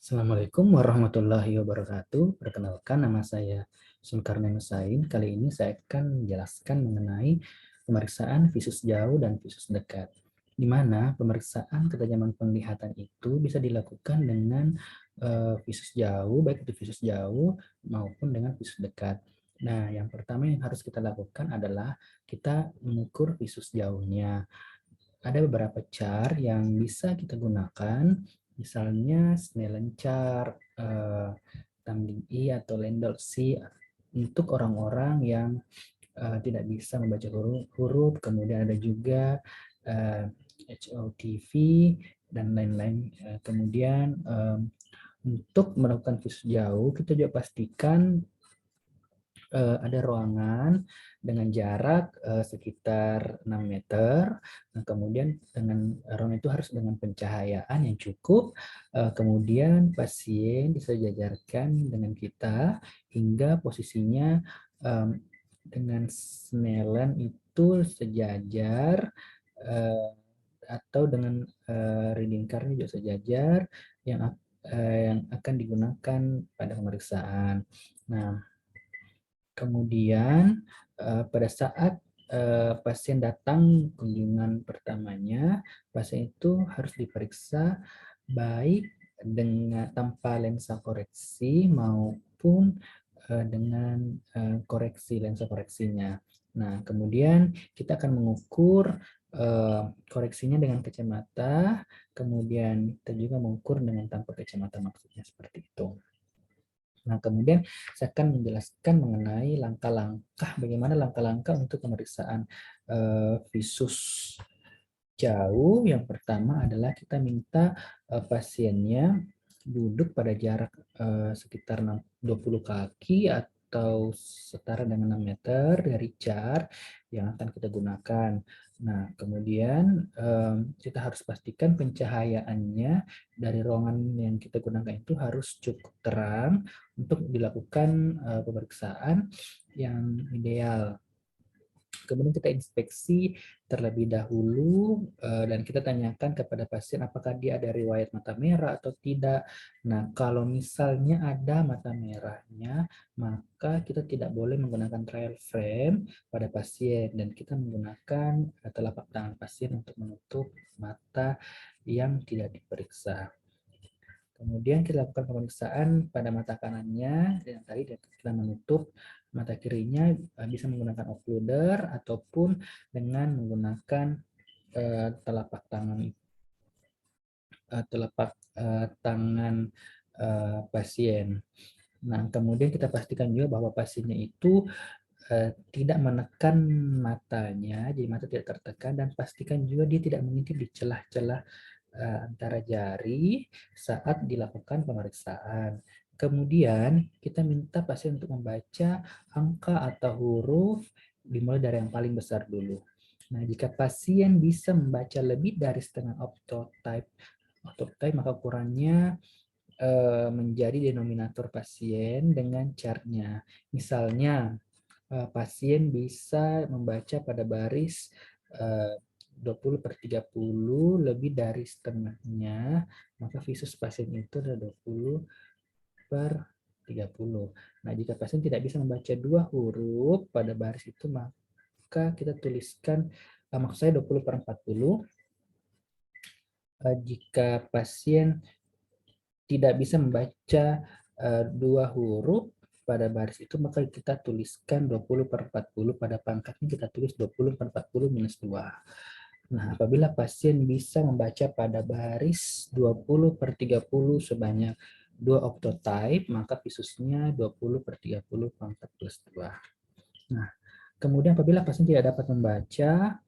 Assalamualaikum warahmatullahi wabarakatuh. Perkenalkan, nama saya Sulkarnain Nusain. Kali ini saya akan menjelaskan mengenai pemeriksaan visus jauh dan visus dekat, di mana pemeriksaan ketajaman penglihatan itu bisa dilakukan dengan visus jauh, baik itu visus jauh maupun dengan visus dekat. Nah, yang pertama yang harus kita lakukan adalah kita mengukur visus jauhnya. Ada beberapa chart yang bisa kita gunakan, misalnya Snellen chart, Tumbling E atau Landau C untuk orang-orang yang tidak bisa membaca huruf, kemudian ada juga HOTV dan lain-lain. Kemudian untuk melakukan visus jauh, kita juga pastikan ada ruangan dengan jarak sekitar 6 meter. Nah, kemudian dengan ruangan itu harus dengan pencahayaan yang cukup. Kemudian pasien disejajarkan dengan kita hingga posisinya dengan Snellen itu sejajar, atau dengan reading card juga sejajar yang akan digunakan pada pemeriksaan. Nah, kemudian pada saat pasien datang kunjungan pertamanya, pasien itu harus diperiksa baik dengan tanpa lensa koreksi maupun dengan koreksi lensa koreksinya. Nah, kemudian kita akan mengukur koreksinya dengan kacamata, kemudian kita juga mengukur dengan tanpa kacamata, maksudnya seperti itu. Nah, kemudian saya akan menjelaskan mengenai langkah-langkah, bagaimana langkah-langkah untuk pemeriksaan visus jauh. Yang pertama adalah kita minta pasiennya duduk pada jarak sekitar 20 kaki atau setara dengan 6 meter dari chart yang akan kita gunakan. Nah, kemudian kita harus pastikan pencahayaannya dari ruangan yang kita gunakan itu harus cukup terang untuk dilakukan pemeriksaan yang ideal. Kemudian kita inspeksi terlebih dahulu dan kita tanyakan kepada pasien apakah dia ada riwayat mata merah atau tidak. Nah, kalau misalnya ada mata merahnya, maka kita tidak boleh menggunakan trial frame pada pasien dan kita menggunakan telapak tangan pasien untuk menutup mata yang tidak diperiksa. Kemudian kita lakukan pemeriksaan pada mata kanannya, yang tadi kita menutup mata kirinya bisa menggunakan occluder ataupun dengan menggunakan telapak tangan pasien. Nah, kemudian kita pastikan juga bahwa pasiennya itu tidak menekan matanya, jadi mata tidak tertekan, dan pastikan juga dia tidak mengintip di celah-celah antara jari saat dilakukan pemeriksaan. Kemudian kita minta pasien untuk membaca angka atau huruf dimulai dari yang paling besar dulu. Nah, jika pasien bisa membaca lebih dari setengah octotype, maka ukurannya menjadi denominator pasien dengan chartnya. Misalnya, pasien bisa membaca pada baris 20/30 lebih dari setengahnya, maka visus pasien itu adalah 20/30. Nah, jika pasien tidak bisa membaca dua huruf pada baris itu, maka kita tuliskan, maksud saya 20/40. Jika pasien tidak bisa membaca dua huruf pada baris itu, maka kita tuliskan 20/40, pada pangkatnya kita tulis 20/40 minus 2. Nah, apabila pasien bisa membaca pada baris 20/30 sebanyak 2 octotype, maka visusnya 20/30 pangkat plus 2. Nah, kemudian apabila pasien tidak dapat membaca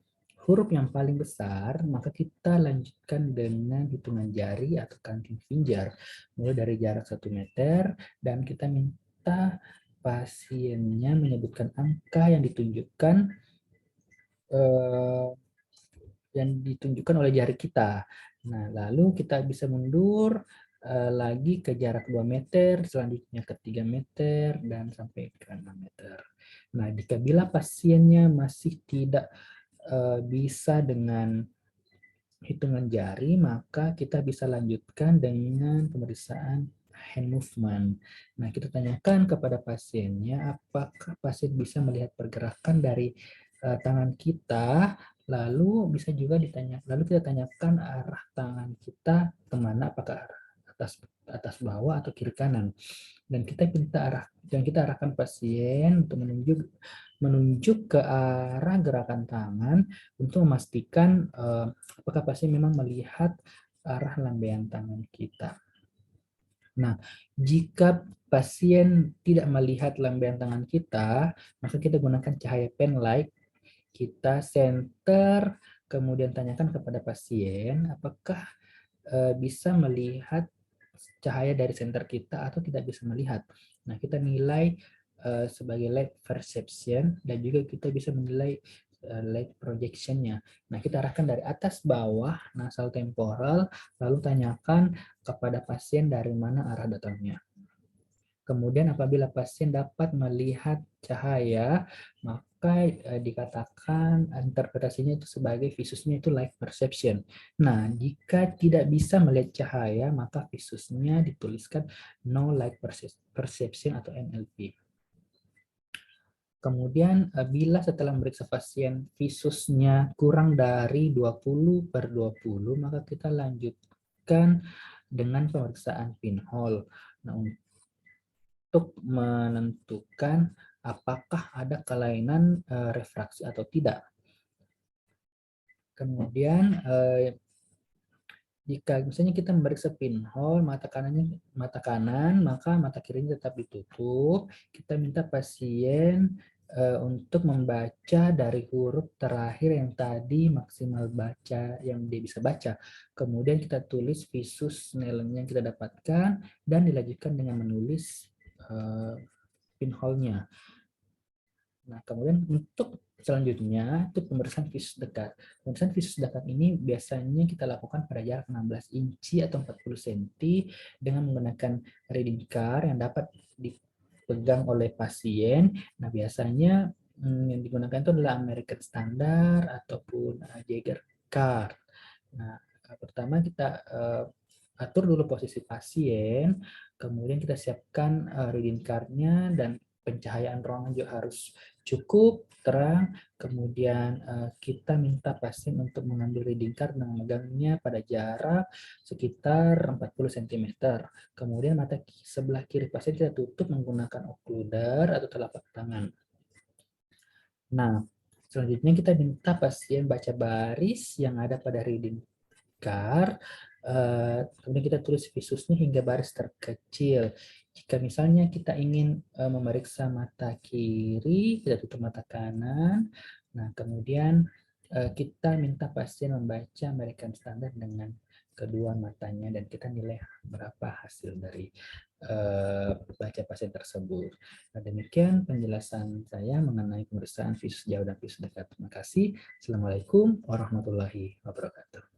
huruf yang paling besar, maka kita lanjutkan dengan hitungan jari atau counting finger, mulai dari jarak 1 meter, dan kita minta pasiennya menyebutkan angka yang ditunjukkan oleh jari kita. Nah, lalu kita bisa mundur lagi ke jarak 2 meter, selanjutnya ke 3 meter, dan sampai ke 6 meter. Nah, jika bila pasiennya masih tidak bisa dengan hitungan jari, maka kita bisa lanjutkan dengan pemeriksaan hand movement. Nah, kita tanyakan kepada pasiennya apakah pasien bisa melihat pergerakan dari tangan kita, lalu bisa juga lalu kita tanyakan arah tangan kita kemana, apakah atas atas bawah atau kiri kanan. Dan kita arahkan pasien untuk menunjuk ke arah gerakan tangan untuk memastikan apakah pasien memang melihat arah lambaian tangan kita. Nah, jika pasien tidak melihat lambaian tangan kita, maka kita gunakan cahaya pen light, kita center, kemudian tanyakan kepada pasien apakah bisa melihat cahaya dari senter kita atau tidak bisa melihat. Nah, kita nilai sebagai light perception dan juga kita bisa menilai light projectionnya. Nah, kita arahkan dari atas bawah nasal temporal, lalu tanyakan kepada pasien dari mana arah datangnya. Kemudian apabila pasien dapat melihat cahaya, maka dikatakan interpretasinya itu sebagai visusnya itu light perception. Nah, jika tidak bisa melihat cahaya, maka visusnya dituliskan no light perception atau NLP. Kemudian bila setelah memeriksa pasien visusnya kurang dari 20/20, maka kita lanjutkan dengan pemeriksaan pinhole. Nah, untuk menentukan apakah ada kelainan refraksi atau tidak. Kemudian jika misalnya kita memeriksa pinhole mata kanan, maka mata kirinya tetap ditutup. Kita minta pasien untuk membaca dari huruf terakhir yang tadi maksimal baca yang dia bisa baca. Kemudian kita tulis visus snellen yang kita dapatkan dan dilanjutkan dengan menulis pinhole-nya. Nah, kemudian untuk selanjutnya itu pemeriksaan visus dekat. Pemeriksaan visus dekat ini biasanya kita lakukan pada jarak 16 inci atau 40 cm dengan menggunakan reading card yang dapat dipegang oleh pasien. Nah, biasanya yang digunakan itu adalah American Standard ataupun Jaeger card. Nah, pertama kita atur dulu posisi pasien, kemudian kita siapkan reading card-nya dan pencahayaan ruangan juga harus cukup terang. Kemudian kita minta pasien untuk mengambil reading card dan memegangnya pada jarak sekitar 40 cm. Kemudian mata sebelah kiri pasien kita tutup menggunakan occluder atau telapak tangan. Nah, selanjutnya kita minta pasien baca baris yang ada pada reading card. Kemudian kita tulis visusnya hingga baris terkecil. Jika misalnya kita ingin memeriksa mata kiri, kita tutup mata kanan. Nah, kemudian kita minta pasien membaca American Standard dengan kedua matanya dan kita nilai berapa hasil dari baca pasien tersebut. Nah, demikian penjelasan saya mengenai pemeriksaan visus jauh dan visus dekat. Terima kasih. Assalamualaikum warahmatullahi wabarakatuh.